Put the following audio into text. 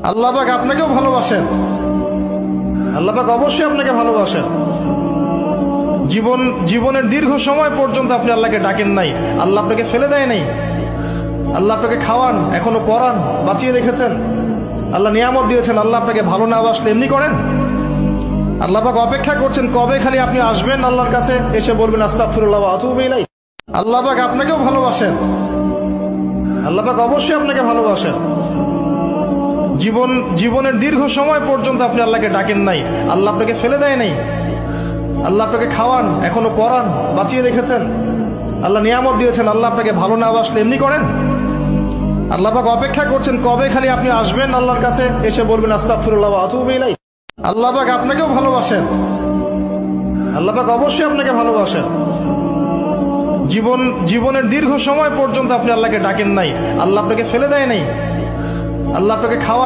আল্লাহ পাক আপনাকেও ভালোবাসেন। আল্লাহ পাক অবশ্যই আপনাকে ভালোবাসেন। জীবনের দীর্ঘ সময় পর্যন্ত আপনি আল্লাহকে ডাকেন নাই, আল্লাহ আপনাকে ফেলে দেয় নাই। আল্লাহ আপনাকে খাওয়ান, এখনো পড়ান, বাঁচিয়ে রেখেছেন। আল্লাহ নিয়ামত দিয়েছেন। আল্লাহ আপনাকে ভালো না বাসলে এমনি করেন? আল্লাহ পাক অপেক্ষা করছেন কবে খালি আপনি আসবেন আল্লাহর কাছে, এসে বলবেন আস্তাগফিরুল্লাহ ওয়া আতুবু ইলাইহি। আল্লাহ পাক আপনাকেও ভালোবাসেন। আল্লাহ পাক অবশ্যই আপনাকে ভালোবাসেন। জীবনের দীর্ঘ সময় পর্যন্ত আপনি আল্লাহকে ডাকেন নাই, আল্লাহ আপনাকে ফেলে দেয় নাই। আল্লাহ আপনাকে খাওয়ান, এখনো পড়ান, বাঁচিয়ে রেখেছেন। আল্লাহ নিয়ামত দিয়েছেন। আল্লাহ আপনাকে ভালো না বাসলে এমনি করেন? আল্লাহ পাক অপেক্ষা করছেন কবে খালি আপনি আসবেন আল্লাহর কাছে, এসে বলবেন আস্তাগফিরুল্লাহ ওয়া আতুবু ইলাইহি। আল্লাহ পাক আপনাকেও ভালোবাসেন। আল্লাহ পাক অবশ্যই আপনাকে ভালোবাসেন। জীবনের দীর্ঘ সময় পর্যন্ত আপনি আল্লাহকে ডাকেন নাই, আল্লাহ আপনাকে ফেলে দেয় নাই। আল্লাহ আপনাকে খাওয়ান।